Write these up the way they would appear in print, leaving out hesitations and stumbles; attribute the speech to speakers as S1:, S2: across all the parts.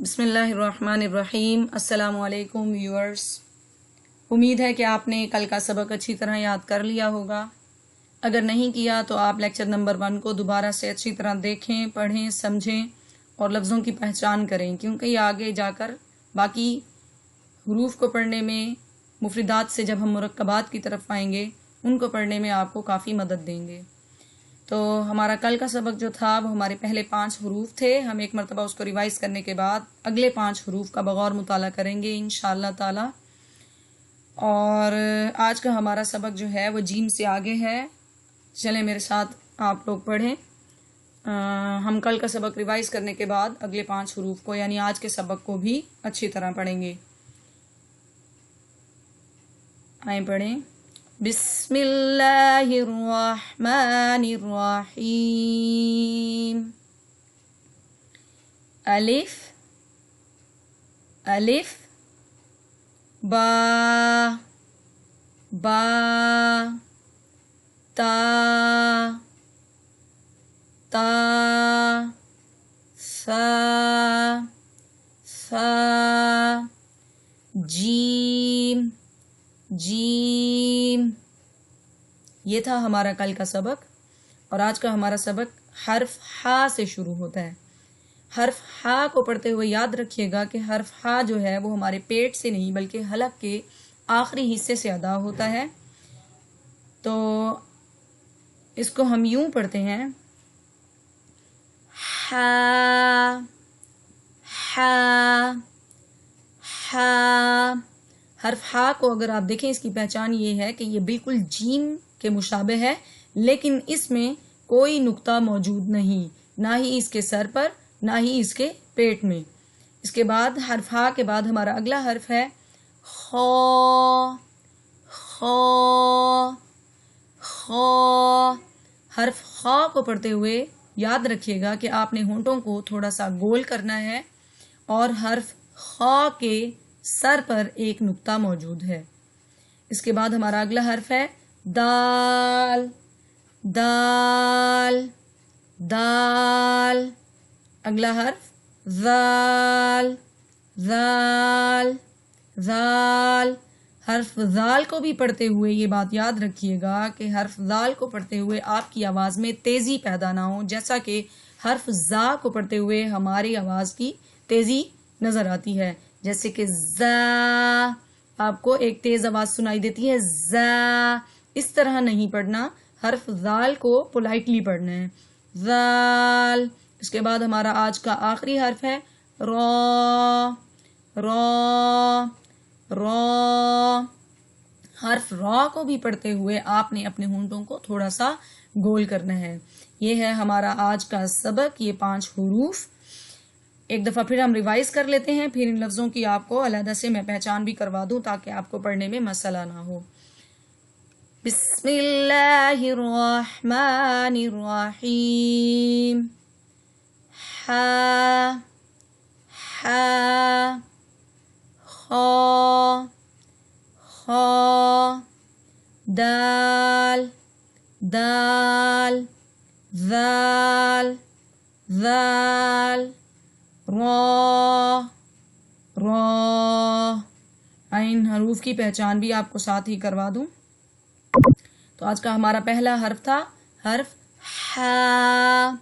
S1: بسم اللہ الرحمن الرحیم۔ السلام علیکم ویورز، امید ہے کہ آپ نے کل کا سبق اچھی طرح یاد کر لیا ہوگا۔ اگر نہیں کیا تو آپ لیکچر نمبر 1 کو دوبارہ سے اچھی طرح دیکھیں، پڑھیں، سمجھیں اور لفظوں کی پہچان کریں، کیونکہ یہ آگے جا کر باقی حروف کو پڑھنے میں، مفردات سے جب ہم مرکبات کی طرف آئیں گے ان کو پڑھنے میں آپ کو کافی مدد دیں گے۔ تو ہمارا کل کا سبق جو تھا وہ ہمارے پہلے 5 حروف تھے۔ ہم ایک مرتبہ اس کو ریوائز کرنے کے بعد اگلے 5 حروف کا بغور مطالعہ کریں گے انشاءاللہ تعالی۔ اور آج کا ہمارا سبق جو ہے وہ جیم سے آگے ہے۔ چلیں میرے ساتھ آپ لوگ پڑھیں۔ ہم کل کا سبق ریوائز کرنے کے بعد اگلے 5 حروف کو یعنی آج کے سبق کو بھی اچھی طرح پڑھیں گے۔ آئیں پڑھیں۔ بسم اللہ الرحمن الرحیم۔ الف الف، با با، تا تا، ثا ثا، جیم جیم۔ یہ تھا ہمارا کل کا سبق، اور آج کا ہمارا سبق حرف ہا سے شروع ہوتا ہے۔ حرف ہا کو پڑھتے ہوئے یاد رکھیے گا کہ حرف ہا جو ہے وہ ہمارے پیٹ سے نہیں بلکہ حلق کے آخری حصے سے ادا ہوتا ہے۔ تو اس کو ہم یوں پڑھتے ہیں، ہا ہا ہا۔ حرف ہا کو اگر آپ دیکھیں اس کی پہچان یہ ہے کہ یہ بالکل جیم کے مشابہ ہے، لیکن اس میں کوئی نقطہ موجود نہیں، نہ ہی اس کے سر پر نہ ہی اس کے پیٹ میں۔ اس کے بعد حرف ہا کے بعد ہمارا اگلا حرف ہے خو خو خو۔ حرف خو کو پڑھتے ہوئے یاد رکھیے گا کہ آپ نے ہونٹوں کو تھوڑا سا گول کرنا ہے اور حرف خو کے سر پر ایک نقطہ موجود ہے۔ اس کے بعد ہمارا اگلا حرف ہے دال دال دال۔ اگلا حرف ذال ذال ذال۔ حرف ذال کو بھی پڑھتے ہوئے یہ بات یاد رکھیے گا کہ حرف ذال کو پڑھتے ہوئے آپ کی آواز میں تیزی پیدا نہ ہو، جیسا کہ حرف زا کو پڑھتے ہوئے ہماری آواز کی تیزی نظر آتی ہے، جیسے کہ زا آپ کو ایک تیز آواز سنائی دیتی ہے، زا۔ اس طرح نہیں پڑھنا، حرف ذال کو پولائٹلی پڑھنا ہے، ذال۔ اس کے بعد ہمارا آج کا آخری حرف ہے را را را۔ حرف را کو بھی پڑھتے ہوئے آپ نے اپنے ہونٹوں کو تھوڑا سا گول کرنا ہے۔ یہ ہے ہمارا آج کا سبق، یہ 5 حروف۔ ایک دفعہ پھر ہم ریوائز کر لیتے ہیں، پھر ان لفظوں کی آپ کو علیحدہ سے میں پہچان بھی کروا دوں تاکہ آپ کو پڑھنے میں مسئلہ نہ ہو۔ بسم اللہ الرحمن الرحیم۔ ہا ہا، خا خا، دال دال، ذال ذال، را را۔ ان حروف کی پہچان بھی آپ کو ساتھ ہی کروا دوں۔ تو آج کا ہمارا پہلا حرف تھا حرف ہا۔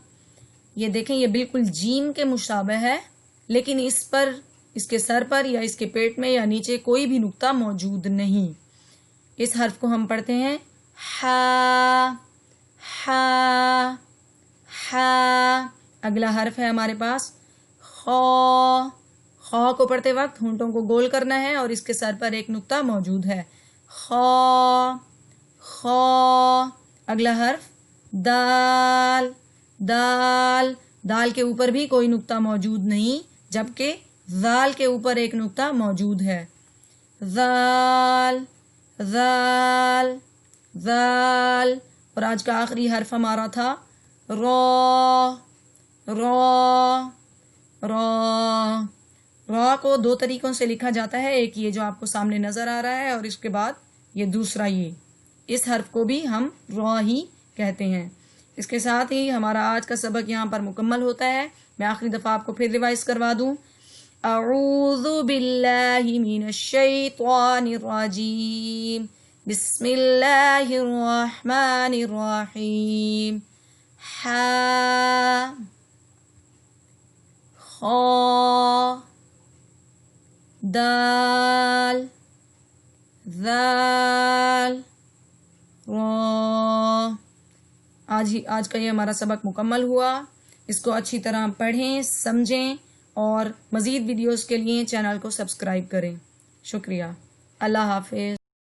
S1: یہ دیکھیں یہ بالکل جیم کے مشابہ ہے، لیکن اس کے سر پر یا اس کے پیٹ میں یا نیچے کوئی بھی نقطہ موجود نہیں۔ اس حرف کو ہم پڑھتے ہیں ہا ہا ہا۔ اگلا حرف ہے ہمارے پاس خو۔ خو کو پڑھتے وقت ہونٹوں کو گول کرنا ہے اور اس کے سر پر ایک نقطہ موجود ہے، خو خو۔ اگلا حرف دال دال۔ دال کے اوپر بھی کوئی نقطہ موجود نہیں، جبکہ ذال کے اوپر ایک نقطہ موجود ہے، ذال ذال ذال۔ اور آج کا آخری حرف ہمارا تھا را را را۔ را کو 2 طریقوں سے لکھا جاتا ہے، ایک یہ جو آپ کو سامنے نظر آ رہا ہے اور اس کے بعد یہ دوسرا یہ۔ اس حرف کو بھی ہم را ہی کہتے ہیں۔ اس کے ساتھ ہی ہمارا آج کا سبق یہاں پر مکمل ہوتا ہے۔ میں آخری دفعہ آپ کو پھر ریوائز کروا دوں۔ اعوذ باللہ من الشیطان الرجیم، بسم اللہ الرحمن الرحیم، حا خا دال ذال را۔ آج کا یہ ہمارا سبق مکمل ہوا۔ اس کو اچھی طرح پڑھیں، سمجھیں اور مزید ویڈیوز کے لیے چینل کو سبسکرائب کریں۔ شکریہ۔ اللہ حافظ۔